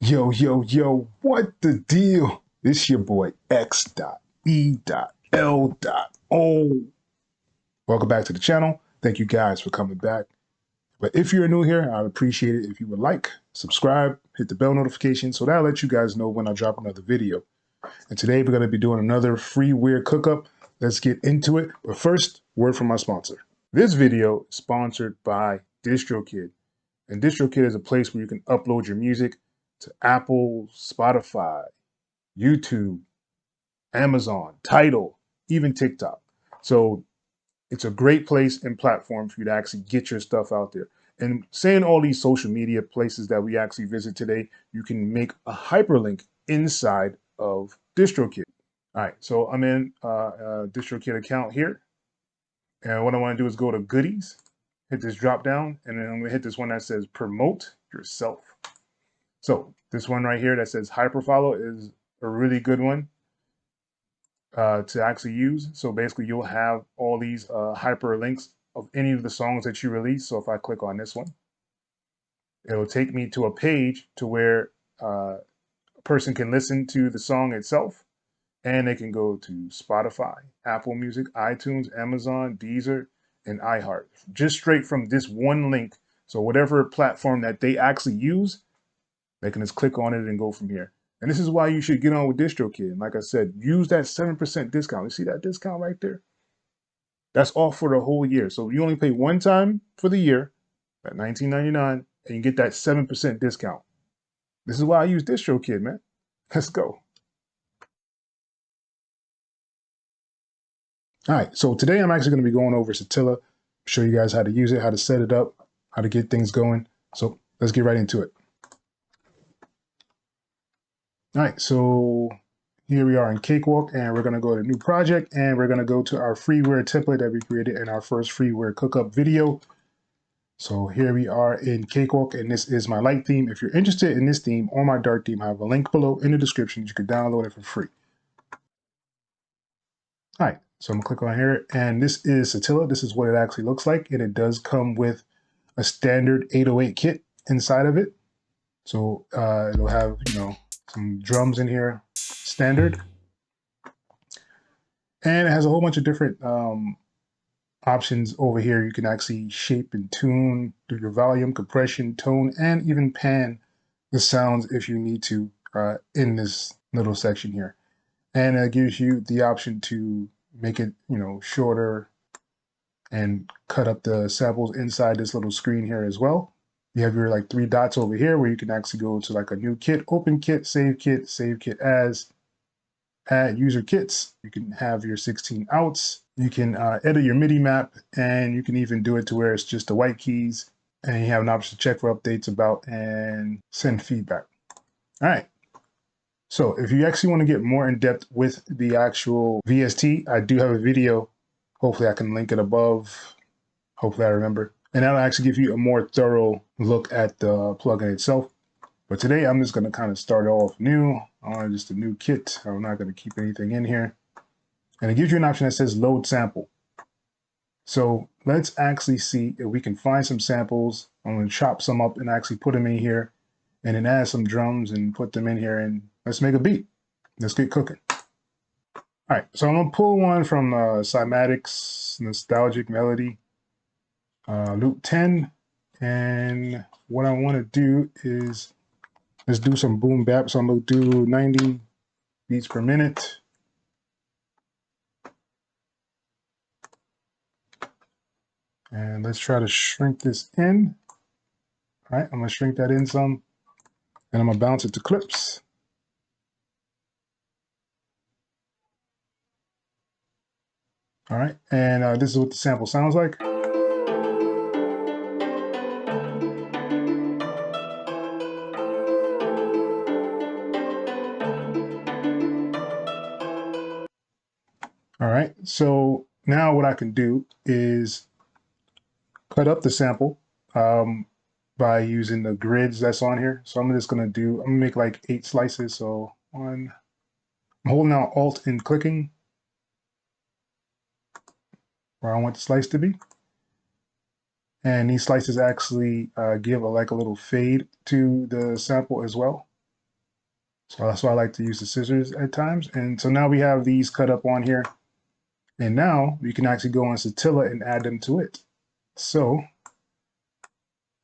Yo, yo, yo, what the deal? It's your boy X.E.L.O. Welcome back to the channel. Thank you guys for coming back. But if you're new here, I'd appreciate it if you would like, subscribe, hit the bell notification so that'll let you guys know when I drop another video. And today we're going to be doing another Freeware Cookup. Let's get into it. But first, word from my sponsor. This video is sponsored by DistroKid. And DistroKid is a place where you can upload your music to Apple, Spotify, YouTube, Amazon, Tidal, even TikTok. So it's a great place and platform for you to actually get your stuff out there. And saying all these social media places that we actually visit today, you can make a hyperlink inside of DistroKid. All right, so I'm in a DistroKid account here. And what I want to do is go to goodies, hit this drop down, and then I'm going to hit this one that says promote yourself. So this one right here that says hyperfollow is a really good one to actually use. So basically you'll have all these hyperlinks of any of the songs that you release. So if I click on this one, it'll take me to a page to where a person can listen to the song itself, and they can go to Spotify, Apple Music, iTunes, Amazon, Deezer, and iHeart, just straight from this one link. So whatever platform that they actually use, they can just click on it and go from here. And this is why you should get on with DistroKid. And like I said, use that 7% discount. You see that discount right there? That's off for the whole year. So you only pay one time for the year at $19.99, and you get that 7% discount. This is why I use DistroKid, man. Let's go. All right, so today I'm actually going to be going over Sitala, show you guys how to use it, how to set it up, how to get things going. So let's get right into it. All right, so here we are in Cakewalk, and we're going to go to new project, and we're going to go to our freeware template that we created in our first freeware cookup video. So here we are in Cakewalk, and this is my light theme. If you're interested in this theme or my dark theme, I have a link below in the description. You can download it for free. All right, so I'm gonna click on here, and this is Sitala. This is what it actually looks like, and it does come with a standard 808 kit inside of it. So it'll have, some drums in here, standard. And it has a whole bunch of different options over here. You can actually shape and tune through your volume, compression, tone, and even pan the sounds if you need to in this little section here. And it gives you the option to make it, shorter and cut up the samples inside this little screen here as well. You have your like 3 dots over here where you can actually go to like a new kit, open kit, save kit as, add user kits. You can have your 16 outs. You can edit your MIDI map, and you can even do it to where it's just the white keys, and you have an option to check for updates, about, and send feedback. All right. So if you actually want to get more in depth with the actual VST, I do have a video. Hopefully I can link it above. Hopefully I remember. And that'll actually give you a more thorough look at the plugin itself. But today I'm just going to kind of start off new on just a new kit. I'm not going to keep anything in here. And it gives you an option that says load sample. So let's actually see if we can find some samples. I'm going to chop some up and actually put them in here, and then add some drums and put them in here, and let's make a beat. Let's get cooking. All right, so I'm going to pull one from Cymatics Nostalgic Melody, loop 10. And what I want to do is let's do some boom bap. So I'm going to do 90 beats per minute. And let's try to shrink this in. All right, I'm going to shrink that in some, and I'm going to bounce it to clips. All right, and this is what the sample sounds like. All right, so now what I can do is cut up the sample by using the grids that's on here. So I'm just gonna make like 8 slices. So I'm holding out Alt and clicking where I want the slice to be. And these slices actually give like a little fade to the sample as well. So that's why I like to use the scissors at times. And so now we have these cut up on here. And now we can actually go on Sitala and add them to it. So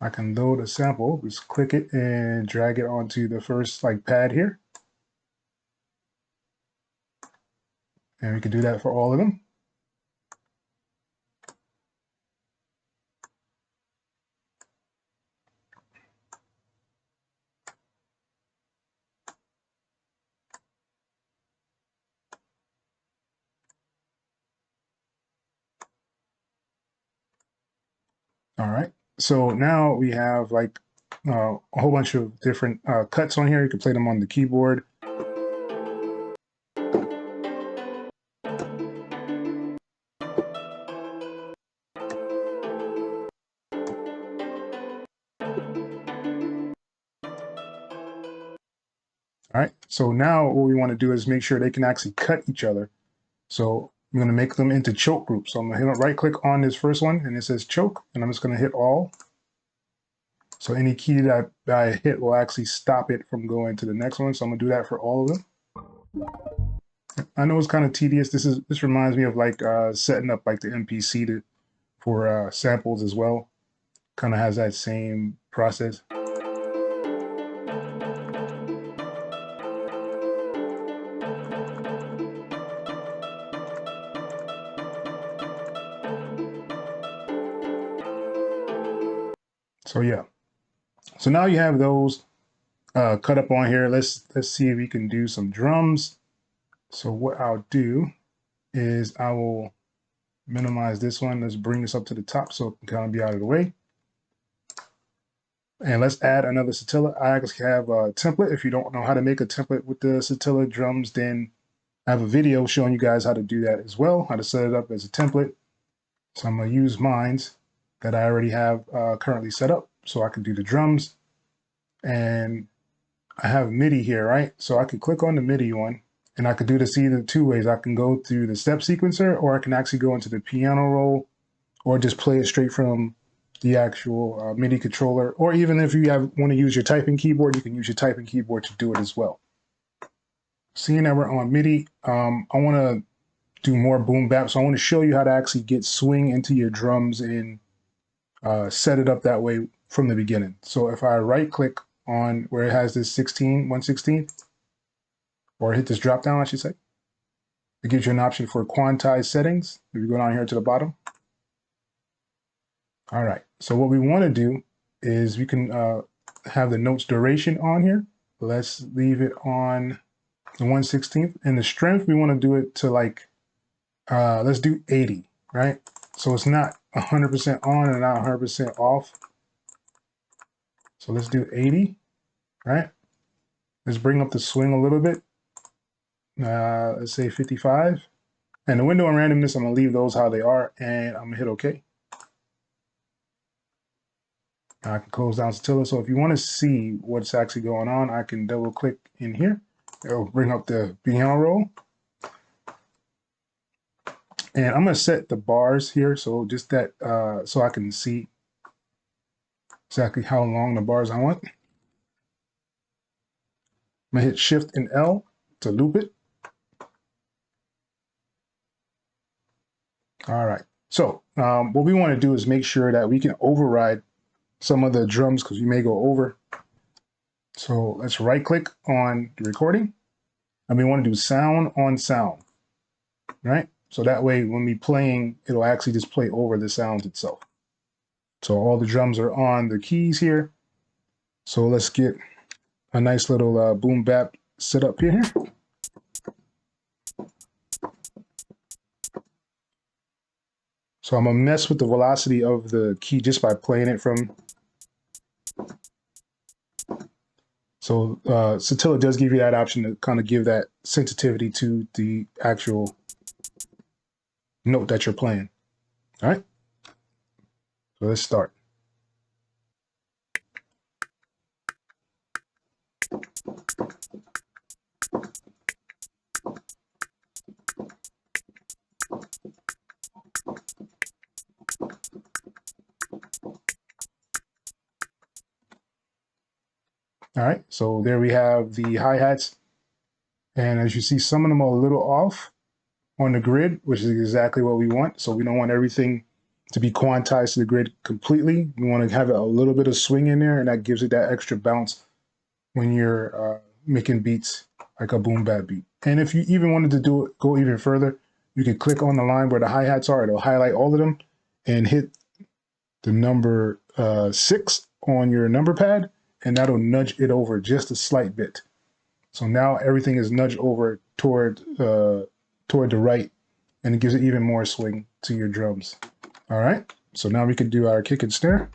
I can load a sample, just click it and drag it onto the first like pad here. And we can do that for all of them. All right. So now we have like a whole bunch of different cuts on here. You can play them on the keyboard. All right. So now what we want to do is make sure they can actually cut each other. So I'm going to make them into choke groups. So I'm going to right click on this first one and it says choke, and I'm just going to hit all. So any key that I hit will actually stop it from going to the next one. So I'm going to do that for all of them. I know it's kind of tedious. This reminds me of like setting up like the MPC for samples as well. Kind of has that same process. So yeah. So now you have those cut up on here. Let's see if we can do some drums. So what I'll do is I will minimize this one. Let's bring this up to the top so it can kind of be out of the way. And let's add another Sitala. I actually have a template. If you don't know how to make a template with the Sitala drums, then I have a video showing you guys how to do that as well, how to set it up as a template. So I'm going to use mine that I already have currently set up so I can do the drums. And I have MIDI here, right? So I can click on the MIDI one, and I could do this either two ways. I can go through the step sequencer, or I can actually go into the piano roll, or just play it straight from the actual MIDI controller. Or even if you want to use your typing keyboard, you can use your typing keyboard to do it as well. Seeing that we're on MIDI, I want to do more boom bap. So I want to show you how to actually get swing into your drums and set it up that way from the beginning. So if I right click on where it has this 1/16, or hit this drop down, I should say, it gives you an option for quantize settings. If you go down here to the bottom. All right. So what we want to do is we can have the notes duration on here. Let's leave it on the 1/16. And the strength, we want to do it to like, let's do 80, right? So it's not 100% on and not 100% off. So let's do 80, right? Let's bring up the swing a little bit. Let's say 55. And the window and randomness, I'm going to leave those how they are, and I'm going to hit OK. I can close down Sitala. So if you want to see what's actually going on, I can double click in here. It'll bring up the piano roll. And I'm going to set the bars here. So just that, so I can see exactly how long the bars I want. I'm going to hit Shift and L to loop it. All right. So what we want to do is make sure that we can override some of the drums because we may go over. So let's right click on the recording, and we want to do sound on sound, right? So that way when we playing, it'll actually just play over the sound itself. So all the drums are on the keys here. So let's get a nice little boom bap set up here. So I'm gonna mess with the velocity of the key just by playing it from. So Sitala does give you that option to kind of give that sensitivity to the actual note that you're playing. All right. So let's start. All right, so there we have the hi-hats. And as you see, some of them are a little off on the grid, which is exactly what we want. So we don't want everything to be quantized to the grid completely. We want to have a little bit of swing in there, and that gives it that extra bounce when you're making beats like a boom bap beat. And if you even wanted to do it, go even further, you can click on the line where the hi-hats are. It'll highlight all of them and hit the number 6 on your number pad, and that'll nudge it over just a slight bit. So now everything is nudged over toward the right, and it gives it even more swing to your drums. All right, so now we can do our kick and snare.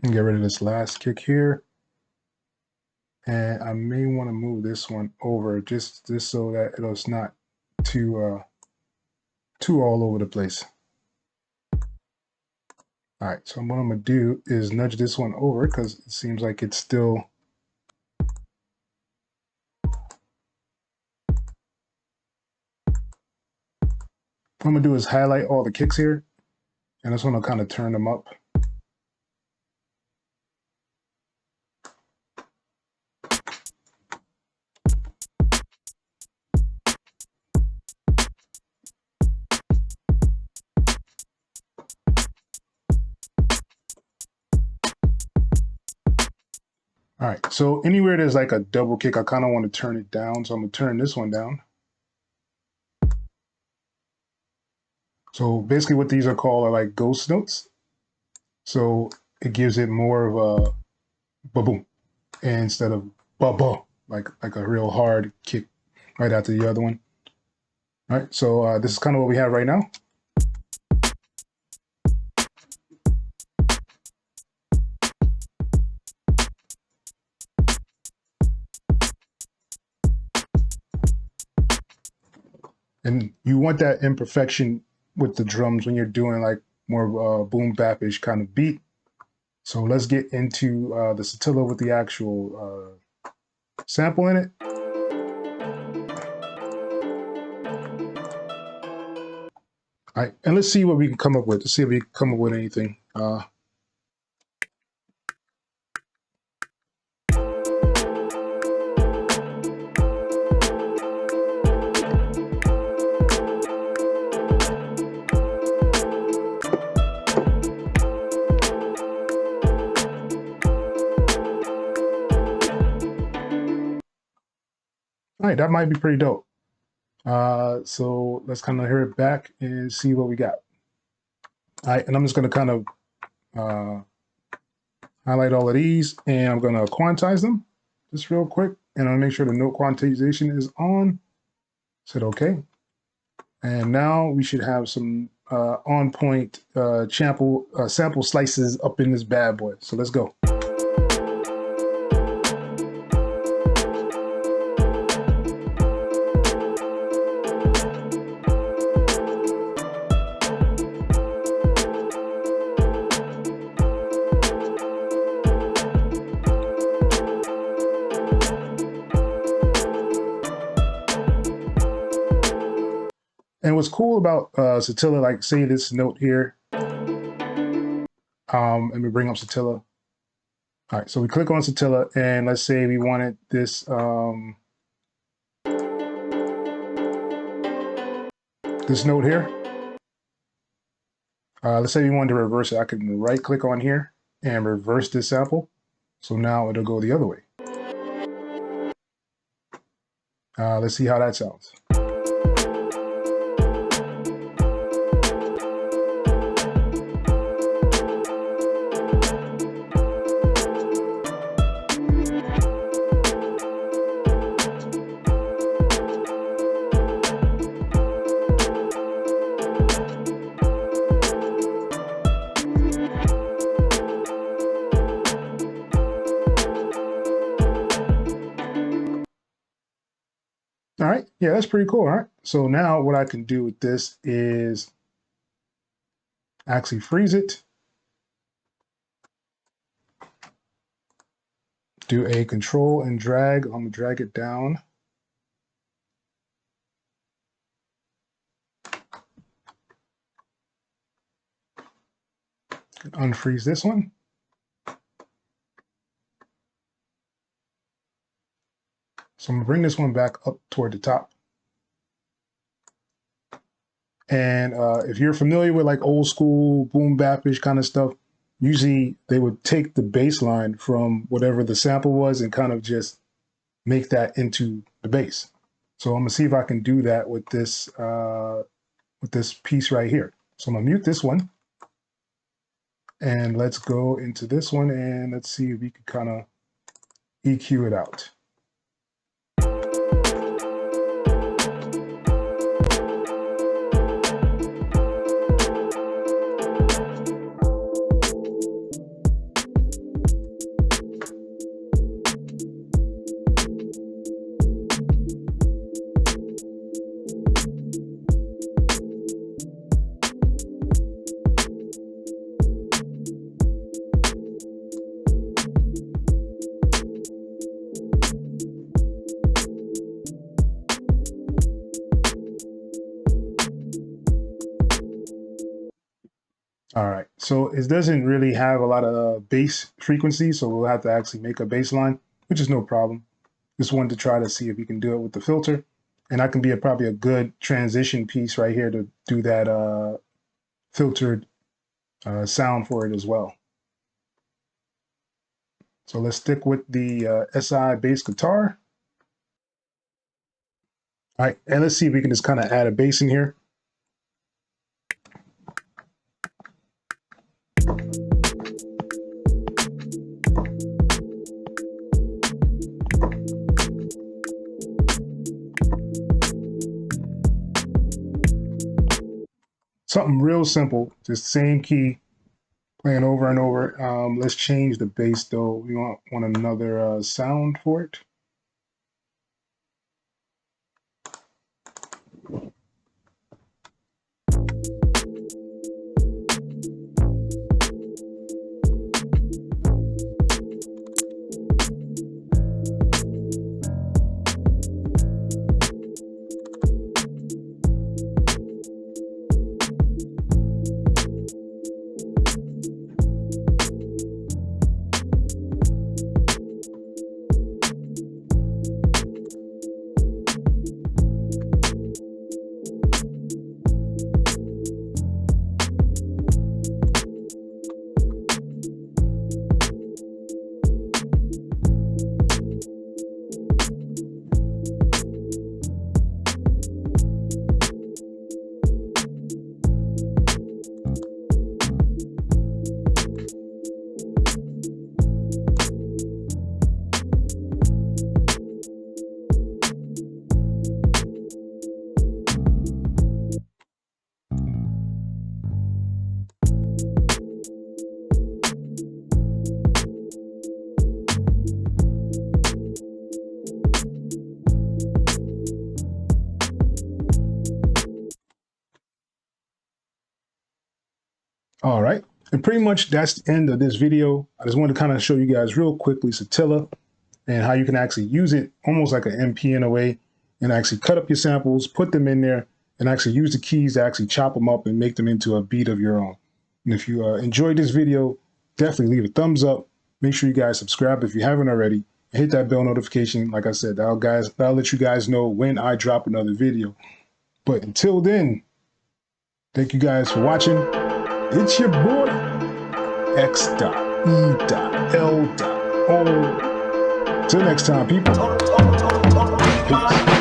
And get rid of this last kick here. And I may want to move this one over just so that it's not too all over the place. All right, so what I'm gonna do is nudge this one over because it seems like it's still what I'm gonna do is highlight all the kicks here, and this one will kind of turn them up. All right, so anywhere there's like a double kick, I kind of want to turn it down. So I'm gonna turn this one down. So basically what these are called are like ghost notes. So it gives it more of a ba-boom instead of ba-ba, like a real hard kick right after the other one. All right, so this is kind of what we have right now. And you want that imperfection with the drums when you're doing like more boom bap-ish kind of beat. So let's get into the Sitala with the actual sample in it. All right, and let's see what we can come up with. Let's see if we can come up with anything. All right, that might be pretty dope. So let's kind of hear it back and see what we got. All right, and I'm just going to kind of highlight all of these, and I'm going to quantize them just real quick. And I'll make sure the note quantization is on. Said okay. And now we should have some on point sample slices up in this bad boy. So let's go. And what's cool about Sitala, like say this note here, let me bring up Sitala. All right, so we click on Sitala, and let's say we wanted this this note here. Let's say we wanted to reverse it. I can right click on here and reverse this sample. So now it'll go the other way. Let's see how that sounds. All right, yeah, that's pretty cool. All right, so now what I can do with this is actually freeze it. do a control and drag. I'm gonna drag it down. Unfreeze this one. So I'm gonna bring this one back up toward the top. And if you're familiar with like old school boom bapish kind of stuff, usually they would take the bass line from whatever the sample was and kind of just make that into the bass. So I'm gonna see if I can do that with this piece right here. So I'm gonna mute this one. And let's go into this one and let's see if we can kind of EQ it out. All right, so it doesn't really have a lot of bass frequency, so we'll have to actually make a bass line, which is no problem. Just wanted to try to see if you can do it with the filter. And that can be probably a good transition piece right here to do that filtered sound for it as well. So let's stick with the SI bass guitar. All right, and let's see if we can just kind of add a bass in here. Something real simple, just same key, playing over and over. Let's change the bass though. We want another sound for it. All right, and pretty much that's the end of this video. I just wanted to kind of show you guys real quickly Sitala and how you can actually use it almost like an MP in a way and actually cut up your samples, put them in there, and actually use the keys to actually chop them up and make them into a beat of your own. And if you enjoyed this video, definitely leave a thumbs up. Make sure you guys subscribe if you haven't already. And hit that bell notification. Like I said, that'll let you guys know when I drop another video. But until then, thank you guys for watching. It's your boy, X.E.L. Till next time, people. Peace.